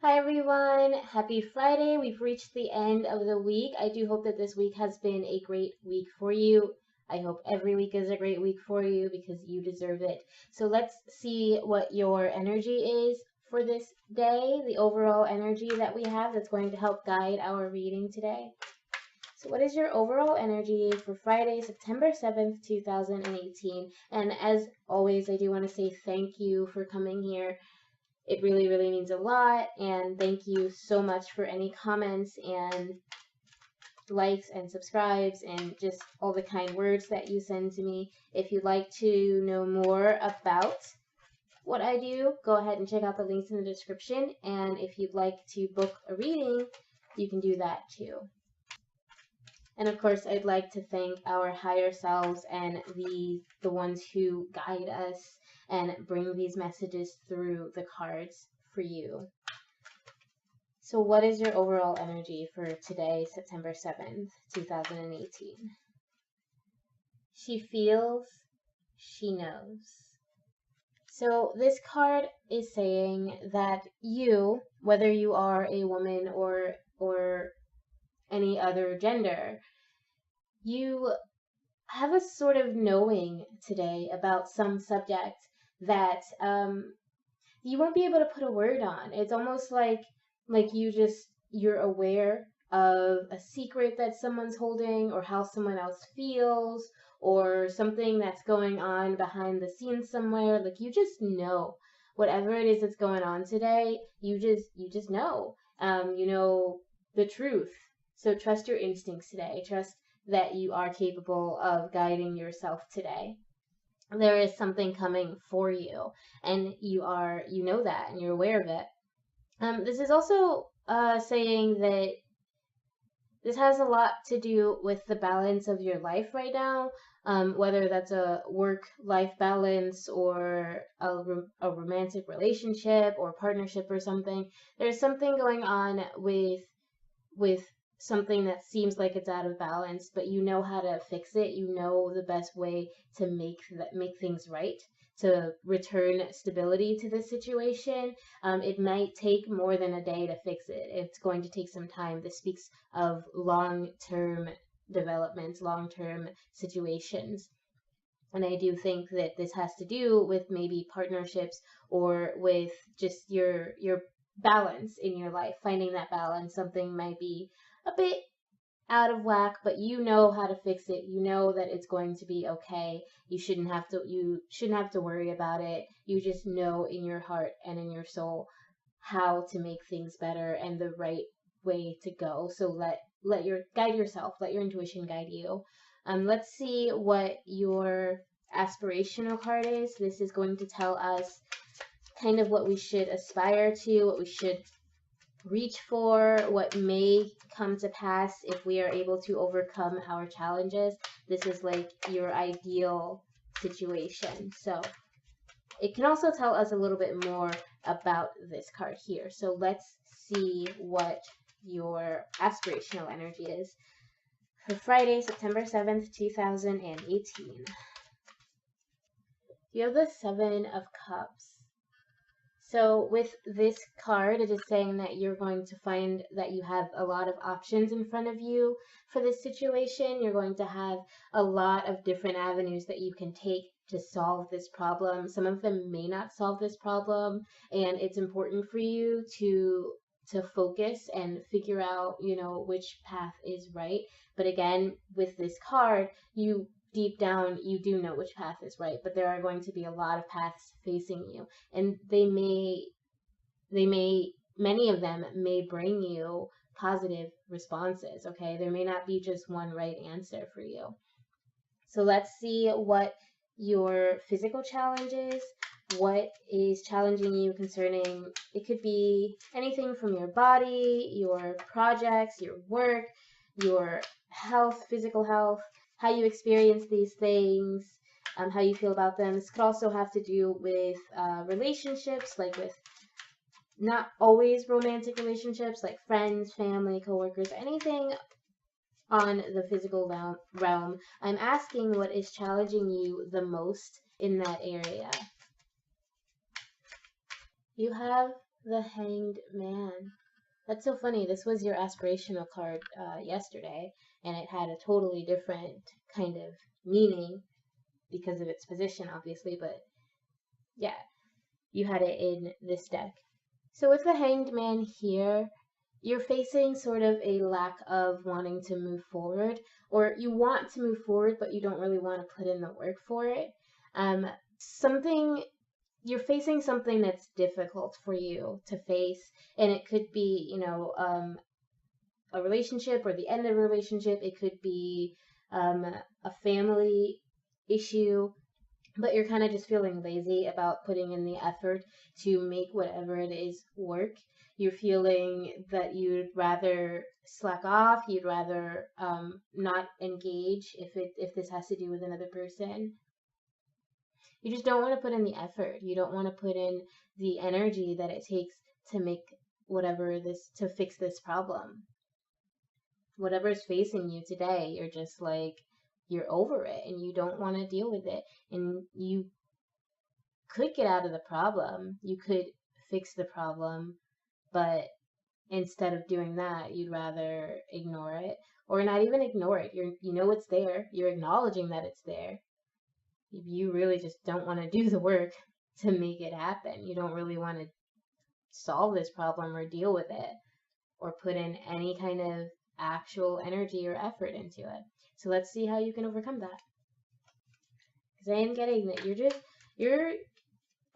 Hi everyone, happy Friday. We've reached the end of the week. I do hope that this week has been a great week for you. I hope every week is a great week for you because you deserve it. So let's see what your energy is for this day, the overall energy that we have that's going to help guide our reading today. So what is your overall energy for Friday, September 7th, 2018? And as always, I do want to say thank you for coming here. It really, really means a lot, and thank you so much for any comments and likes and subscribes and just all the kind words that you send to me. If you'd like to know more about what I do, go ahead and check out the links in the description, and if you'd like to book a reading, you can do that too. And of course, I'd like to thank our higher selves and the ones who guide us and bring these messages through the cards for you. So what is your overall energy for today, September 7th, 2018? She feels, she knows. So this card is saying that you, whether you are a woman or any other gender, you have a sort of knowing today about some subject that you won't be able to put a word on. It's almost like you're aware of a secret that someone's holding, or how someone else feels, or something that's going on behind the scenes somewhere. Like you just know whatever it is that's going on today. You just know. You know the truth. So trust your instincts today. Trust that you are capable of guiding yourself today. There is something coming for you, and you know that, and you're aware of it. This is also saying that this has a lot to do with the balance of your life right now, whether that's a work-life balance or a romantic relationship or partnership or something. There's something going on with something that seems like it's out of balance, but you know how to fix it. You know the best way to make things right, to return stability to the situation. It might take more than a day to fix it. It's going to take some time. This speaks of long-term developments, long-term situations. And I do think that this has to do with maybe partnerships or with just your balance in your life, finding that balance. Something might be a bit out of whack, but you know how to fix it. You know that it's going to be okay. You shouldn't have to worry about it. You just know in your heart and in your soul how to make things better and the right way to go. So let your intuition guide you. Let's see what your aspirational card is. This is going to tell us kind of what we should aspire to, what we should reach for, what may come to pass if we are able to overcome our challenges. This is like your ideal situation. So it can also tell us a little bit more about this card here. So let's see what your aspirational energy is for Friday, September 7th, 2018. You have the Seven of Cups. So with this card, it is saying that you're going to find that you have a lot of options in front of you for this situation. You're going to have a lot of different avenues that you can take to solve this problem. Some of them may not solve this problem, and it's important for you to focus and figure out, which path is right. But again, with this card, deep down, you do know which path is right, but there are going to be a lot of paths facing you, and many of them may bring you positive responses, okay? There may not be just one right answer for you. So let's see what your physical challenge is, what is challenging you concerning, it could be anything from your body, your projects, your work, your health, physical health, how you experience these things, how you feel about them. This could also have to do with relationships, like with not always romantic relationships, like friends, family, coworkers, anything on the physical realm. I'm asking what is challenging you the most in that area. You have The Hanged Man. That's so funny. This was your aspirational card yesterday, and it had a totally different kind of meaning because of its position, obviously, but yeah, you had it in this deck. So with the Hanged Man here, you're facing sort of a lack of wanting to move forward, or you want to move forward, but you don't really want to put in the work for it. Um, something you're facing something that's difficult for you to face, and it could be, a relationship or the end of a relationship. It could be a family issue, but you're kind of just feeling lazy about putting in the effort to make whatever it is work. You're feeling that you'd rather slack off, you'd rather not engage if this has to do with another person. You just don't want to put in the effort. You don't want to put in the energy that it takes to make to fix this problem. Whatever's facing you today, you're just like, you're over it and you don't want to deal with it. And you could get out of the problem. You could fix the problem, but instead of doing that, you'd rather ignore it, or not even ignore it. You know it's there. You're acknowledging that it's there. You really just don't want to do the work to make it happen. You don't really want to solve this problem or deal with it or put in any kind of actual energy or effort into it. So let's see how you can overcome that. Because I am getting that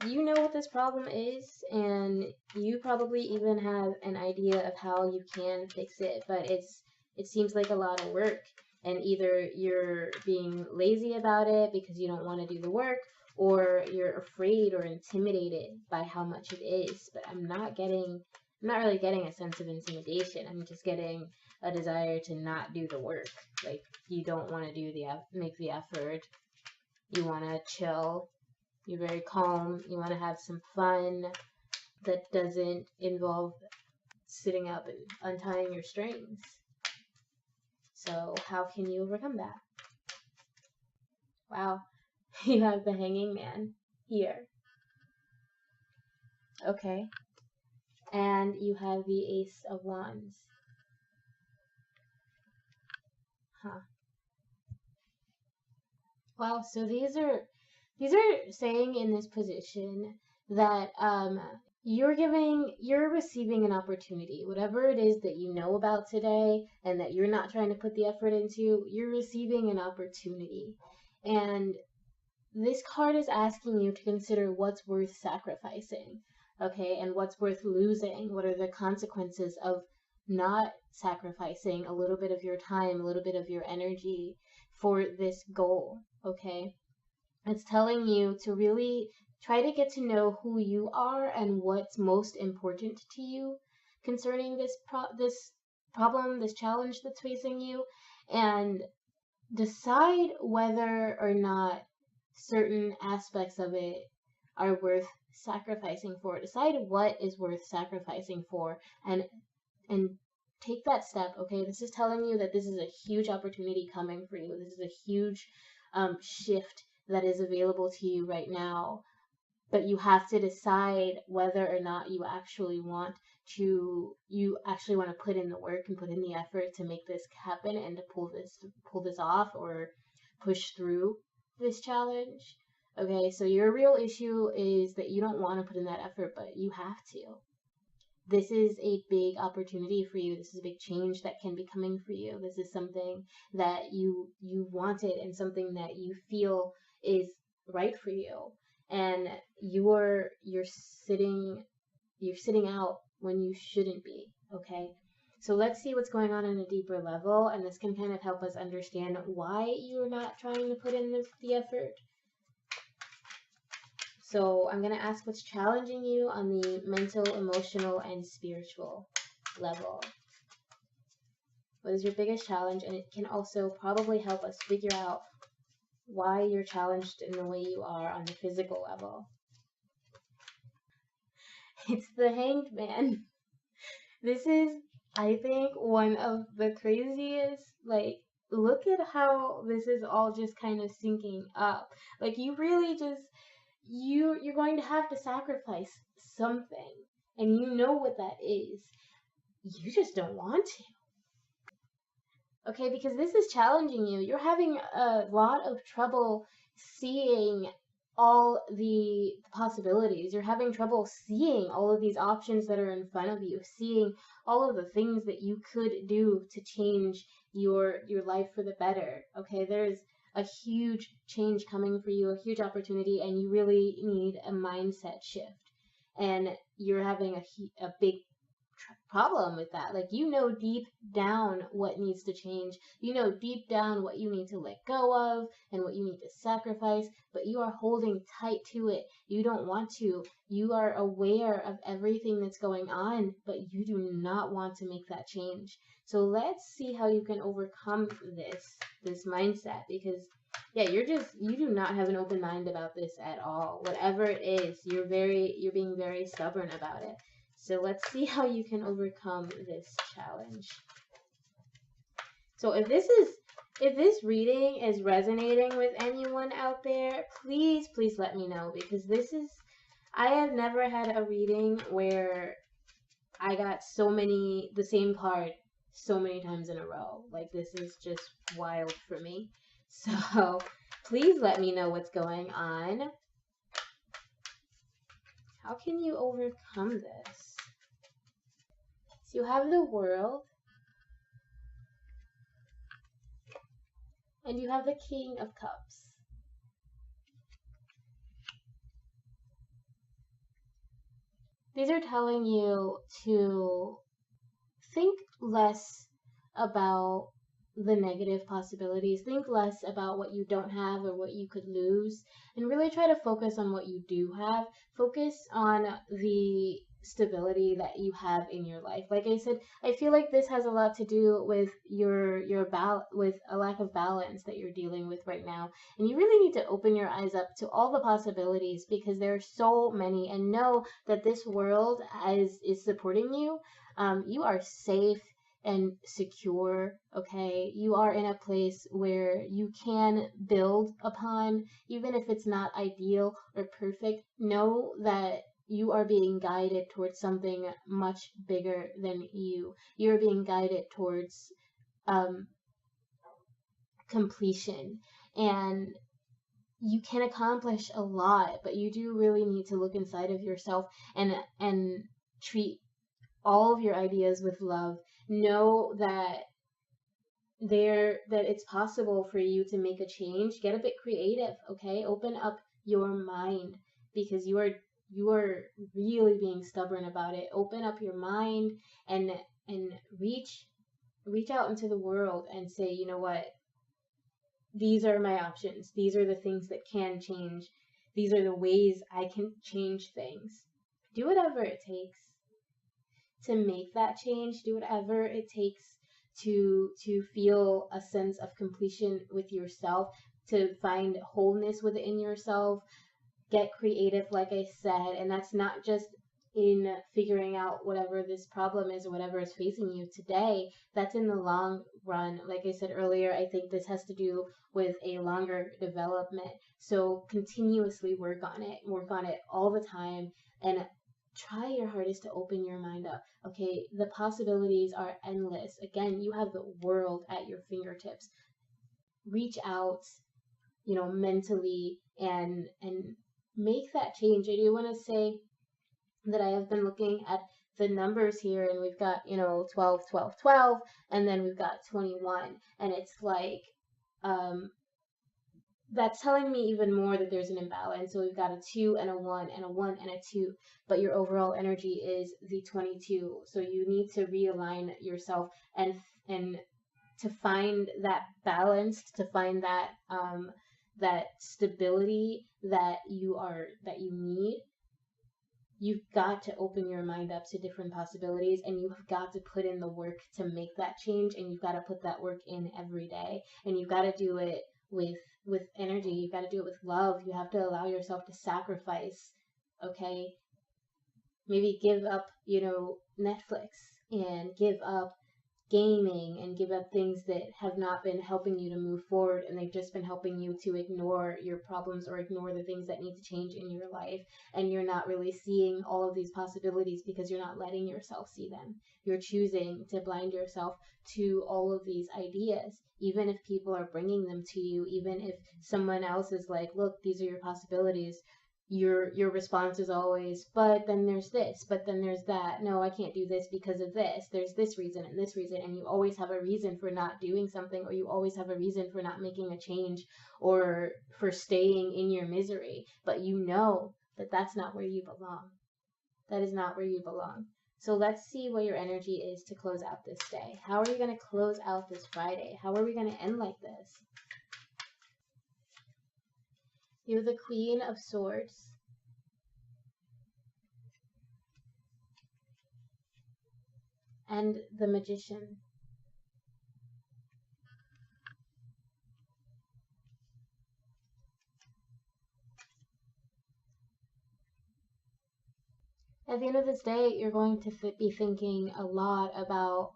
you know what this problem is, and you probably even have an idea of how you can fix it, but it seems like a lot of work, and either you're being lazy about it because you don't want to do the work, or you're afraid or intimidated by how much it is. But I'm not really getting a sense of intimidation. I'm just getting a desire to not do the work. Like, you don't want to make the effort. You want to chill. You're very calm. You want to have some fun that doesn't involve sitting up and untying your strings. So how can you overcome that? Wow, you have the Hanging Man here. Okay. And you have the Ace of Wands. Huh. Wow, so these are saying in this position that you're receiving an opportunity. Whatever it is that you know about today and that you're not trying to put the effort into, you're receiving an opportunity. And this card is asking you to consider what's worth sacrificing, okay, and what's worth losing. What are the consequences of not sacrificing a little bit of your time, a little bit of your energy for this goal, okay? It's telling you to really try to get to know who you are and what's most important to you concerning this problem, this challenge that's facing you, and decide whether or not certain aspects of it are worth sacrificing for. Decide what is worth sacrificing for, and take that step. Okay, this is telling you that this is a huge opportunity coming for you. This is a huge shift that is available to you right now, but you have to decide whether or not you actually want to put in the work and put in the effort to make this happen and to pull this off or push through this challenge. Okay, so your real issue is that you don't want to put in that effort, but you have to. This is a big opportunity for you. This is a big change that can be coming for you. This is something that you wanted and something that you feel is right for you. And you're sitting out when you shouldn't be, okay? So let's see what's going on a deeper level, and this can kind of help us understand why you're not trying to put in the effort. So I'm going to ask what's challenging you on the mental, emotional, and spiritual level. What is your biggest challenge? And it can also probably help us figure out why you're challenged in the way you are on the physical level. It's the Hanged Man. This is, I think, one of the craziest, like, look at how this is all just kind of syncing up. Like, you really just, you're going to have to sacrifice something. and you know what that is. You just don't want to. Okay, because this is challenging you. You're having a lot of trouble seeing all the possibilities. You're having trouble seeing all of these options that are in front of you, seeing all of the things that you could do to change your life for the better. Okay, there's a huge change coming for you, a huge opportunity, and you really need a mindset shift. And you're having a big problem with that. Like, you know deep down what needs to change. You know deep down what you need to let go of and what you need to sacrifice, but you are holding tight to it. You don't want to. You are aware of everything that's going on, but you do not want to make that change. So let's see how you can overcome this mindset, because yeah, you do not have an open mind about this at all. Whatever it is, you're being very stubborn about it. So let's see how you can overcome this challenge. So if this reading is resonating with anyone out there, please let me know, because I have never had a reading where I got the same card so many times in a row. Like, this is just wild for me. So please let me know what's going on. How can you overcome this? So you have the World, and you have the King of Cups. These are telling you to think less about the negative possibilities, think less about what you don't have or what you could lose, and really try to focus on what you do have. Focus on the stability that you have in your life. Like I said, I feel like this has a lot to do with with a lack of balance that you're dealing with right now, and you really need to open your eyes up to all the possibilities, because there are so many, and know that this world is supporting you. You are safe and secure. Okay, you are in a place where you can build upon, even if it's not ideal or perfect. Know that you are being guided towards something much bigger than you. You're being guided towards completion, and you can accomplish a lot, but you do really need to look inside of yourself and treat all of your ideas with love. Know that it's possible for you to make a change. Get a bit creative, okay? Open up your mind, because you are really being stubborn about it. Open up your mind and reach out into the world and say, you know what? These are my options. These are the things that can change. These are the ways I can change things. Do whatever it takes to make that change. Do whatever it takes to feel a sense of completion with yourself, to find wholeness within yourself. Get creative, like I said, and that's not just in figuring out whatever this problem is or whatever is facing you today. That's in the long run. Like I said earlier, I think this has to do with a longer development. So continuously work on it all the time, and try your hardest to open your mind up. Okay, the possibilities are endless. Again, you have the world at your fingertips. Reach out, mentally, and make that change. I do want to say that I have been looking at the numbers here, and we've got 12, 12, 12, and then we've got 21, and it's like that's telling me even more that there's an imbalance. So we've got a 2 and a 1 and a 1 and a 2, but your overall energy is the 22. So you need to realign yourself and to find that balance, to find that that stability that you need. You've got to open your mind up to different possibilities, and you've got to put in the work to make that change, and you've got to put that work in every day, and you've got to do it with energy. You've got to do it with love. You have to allow yourself to sacrifice. Okay, maybe give up Netflix, and give up gaming and give up things that have not been helping you to move forward, and they've just been helping you to ignore your problems or ignore the things that need to change in your life. And you're not really seeing all of these possibilities because you're not letting yourself see them. You're choosing to blind yourself to all of these ideas, even if people are bringing them to you, even if someone else is like, look, these are your possibilities. Your response is always, but then there's this, but then there's that. No, I can't do this because of this. There's this reason and this reason, and you always have a reason for not doing something, or you always have a reason for not making a change, or for staying in your misery. But you know that that's not where you belong. That is not where you belong. So let's see what your energy is to close out this day. How are you going to close out this Friday? How are we going to end like this? You're the Queen of Swords. And the Magician. At the end of this day, you're going to be thinking a lot about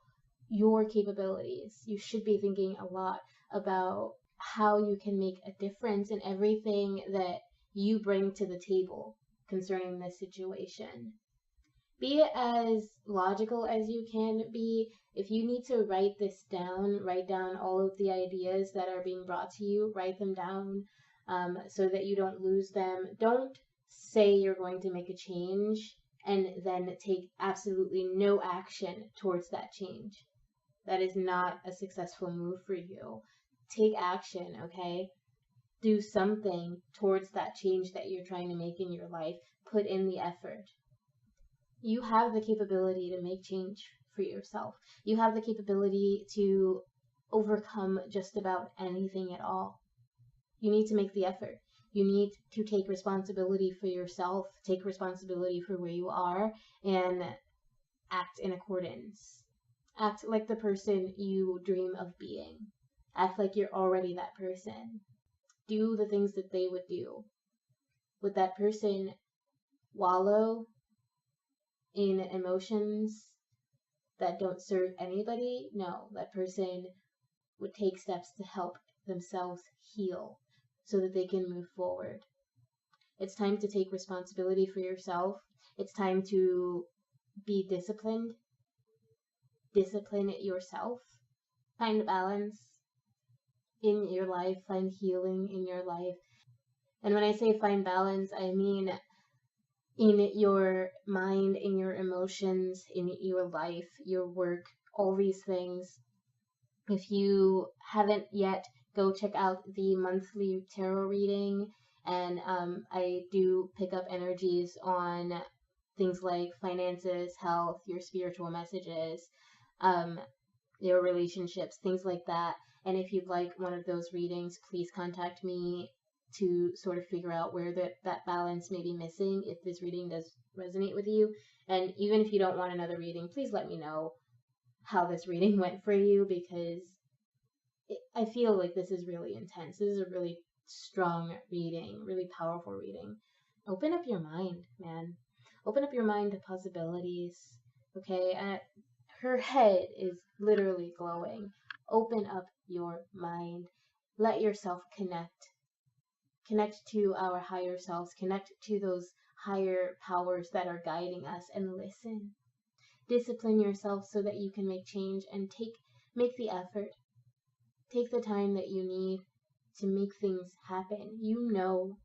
your capabilities. You should be thinking a lot about how you can make a difference in everything that you bring to the table concerning this situation. Be as logical as you can be. If you need to write this down, write down all of the ideas that are being brought to you, write them down so that you don't lose them. Don't say you're going to make a change and then take absolutely no action towards that change. That is not a successful move for you. Take action, okay? Do something towards that change that you're trying to make in your life. Put in the effort. You have the capability to make change for yourself. You have the capability to overcome just about anything at all. You need to make the effort. You need to take responsibility for yourself, take responsibility for where you are, and act in accordance. Act like the person you dream of being. Act like you're already that person. Do the things that they would do. Would that person wallow in emotions that don't serve anybody? No, that person would take steps to help themselves heal so that they can move forward. It's time to take responsibility for yourself. It's time to be disciplined. Discipline yourself. Find balance in your life. Find healing in your life. And when I say find balance, I mean in your mind, in your emotions, in your life, your work, all these things. If you haven't yet, go check out the monthly tarot reading, and I do pick up energies on things like finances, health, your spiritual messages, your relationships, things like that. And if you'd like one of those readings, please contact me to sort of figure out where that balance may be missing, if this reading does resonate with you. And even if you don't want another reading, please let me know how this reading went for you, because I feel like this is really intense. This is a really strong reading, really powerful reading. Open up your mind, man. Open up your mind to possibilities, okay? Her head is literally glowing. Open up your mind. Let yourself connect. Connect to our higher selves. Connect to those higher powers that are guiding us, and listen. Discipline yourself so that you can make change, and make the effort. Take the time that you need to make things happen. You know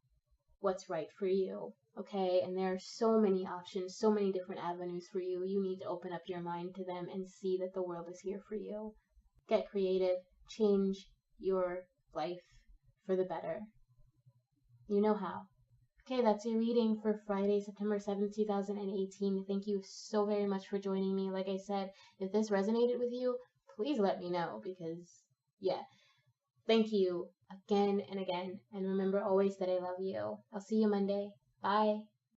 what's right for you, okay? And there are so many options, so many different avenues for you. You need to open up your mind to them and see that the world is here for you. Get creative. Change your life for the better. You know how. Okay, that's your reading for Friday, September 7th, 2018. Thank you so very much for joining me. Like I said, if this resonated with you, please let me know, because, yeah. Thank you again and again. And remember always that I love you. I'll see you Monday. Bye.